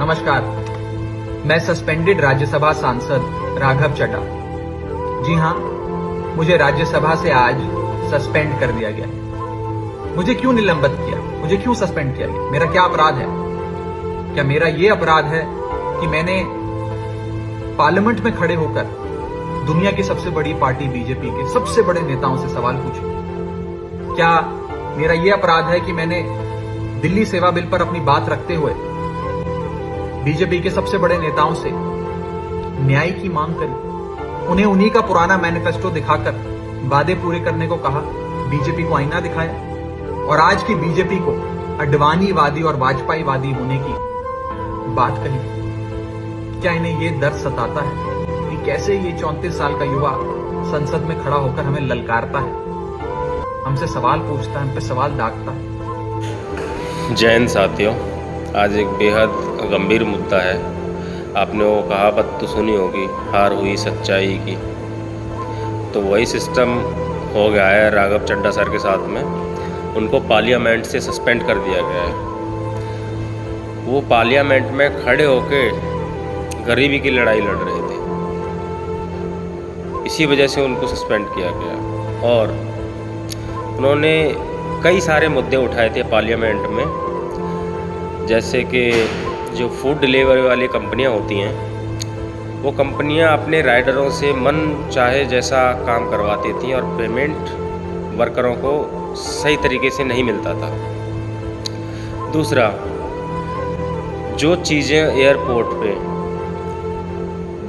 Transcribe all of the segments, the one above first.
नमस्कार, मैं सस्पेंडेड राज्यसभा सांसद राघव चड्ढा। जी हां, मुझे राज्यसभा से आज सस्पेंड कर दिया गया। मुझे क्यों निलंबित किया? मुझे क्यों सस्पेंड किया गया? मेरा क्या अपराध है? क्या मेरा ये अपराध है कि मैंने पार्लियामेंट में खड़े होकर दुनिया की सबसे बड़ी पार्टी बीजेपी के सबसे बड़े नेताओं से सवाल पूछे? क्या मेरा ये अपराध है कि मैंने दिल्ली सेवा बिल पर अपनी बात रखते हुए बीजेपी के सबसे बड़े नेताओं से न्याय की मांग करी, उन्हें उन्हीं का पुराना मैनिफेस्टो दिखाकर वादे पूरे करने को कहा, बीजेपी को आईना दिखाया और आज की बीजेपी को अडवाणीवादी और वाजपेयीवादी होने की बात कही? क्या इन्हें ये दर्द सताता है कि कैसे ये 34 साल का युवा संसद में खड़ा होकर हमें ललकारता है, हमसे सवाल पूछता है, हम पे सवाल दागता है? जय हिंद साथियों, आज एक बेहद गंभीर मुद्दा है। आपने वो कहावत तो सुनी होगी, हार हुई सच्चाई की। तो वही सिस्टम हो गया है राघव चड्ढा सर के साथ में। उनको पार्लियामेंट से सस्पेंड कर दिया गया है। वो पार्लियामेंट में खड़े होके गरीबी की लड़ाई लड़ रहे थे, इसी वजह से उनको सस्पेंड किया गया। और उन्होंने कई सारे मुद्दे उठाए थे पार्लियामेंट में, जैसे कि जो फूड डिलीवरी वाली कंपनियां होती हैं, वो कंपनियां अपने राइडरों से मन चाहे जैसा काम करवाती थी और पेमेंट वर्करों को सही तरीके से नहीं मिलता था। दूसरा, जो चीज़ें एयरपोर्ट पे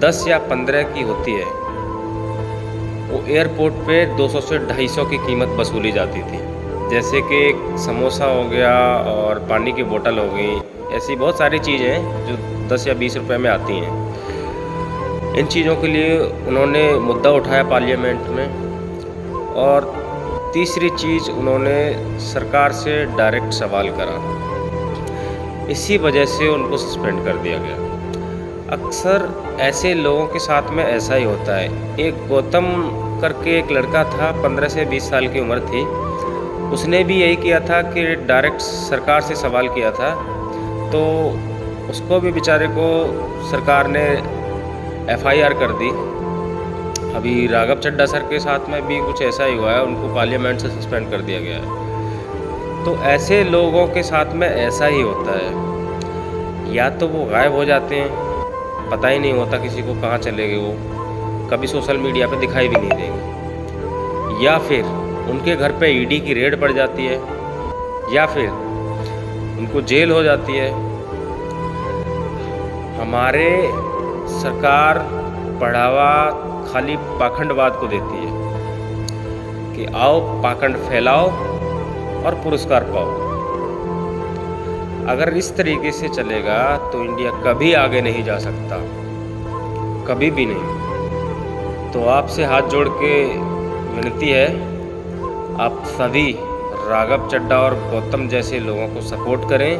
10 या 15 की होती है, वो एयरपोर्ट पे 200 से 250 की कीमत वसूली जाती थी। जैसे कि एक समोसा हो गया और पानी की बोतल हो गई, ऐसी बहुत सारी चीज़ें हैं जो 10 या 20 रुपए में आती हैं। इन चीज़ों के लिए उन्होंने मुद्दा उठाया पार्लियामेंट में। और तीसरी चीज़, उन्होंने सरकार से डायरेक्ट सवाल करा, इसी वजह से उनको सस्पेंड कर दिया गया। अक्सर ऐसे लोगों के साथ में ऐसा ही होता है। एक गौतम करके एक लड़का था, 15 से 20 साल की उम्र थी। उसने भी यही किया था कि डायरेक्ट सरकार से सवाल किया था, तो उसको भी बेचारे को सरकार ने FIR कर दी। अभी राघव चड्ढा सर के साथ में भी कुछ ऐसा ही हुआ है, उनको पार्लियामेंट से सस्पेंड कर दिया गया है। तो ऐसे लोगों के साथ में ऐसा ही होता है, या तो वो गायब हो जाते हैं, पता ही नहीं होता किसी को कहाँ चले गए, वो कभी सोशल मीडिया पे दिखाई भी नहीं देंगे, या फिर उनके घर पे ED की रेड पड़ जाती है, या फिर उनको जेल हो जाती है। हमारे सरकार बढ़ावा खाली पाखंडवाद को देती है कि आओ पाखंड फैलाओ और पुरस्कार पाओ। अगर इस तरीके से चलेगा तो इंडिया कभी आगे नहीं जा सकता, कभी भी नहीं। तो आपसे हाथ जोड़ के विनती है, आप सभी राघव चड्ढा और गौतम जैसे लोगों को सपोर्ट करें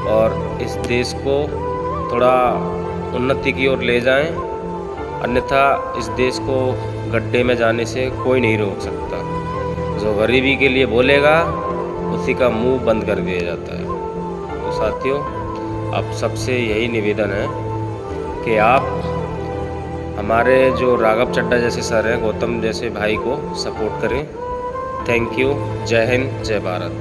और इस देश को थोड़ा उन्नति की ओर ले जाएं, अन्यथा इस देश को गड्ढे में जाने से कोई नहीं रोक सकता। जो गरीबी के लिए बोलेगा उसी का मुंह बंद कर दिया जाता है। तो साथियों, आप सबसे यही निवेदन है कि आप हमारे जो राघव चड्ढा जैसे सर हैं, गौतम जैसे भाई को सपोर्ट करें। Thank you. जय हिंद, जय भारत।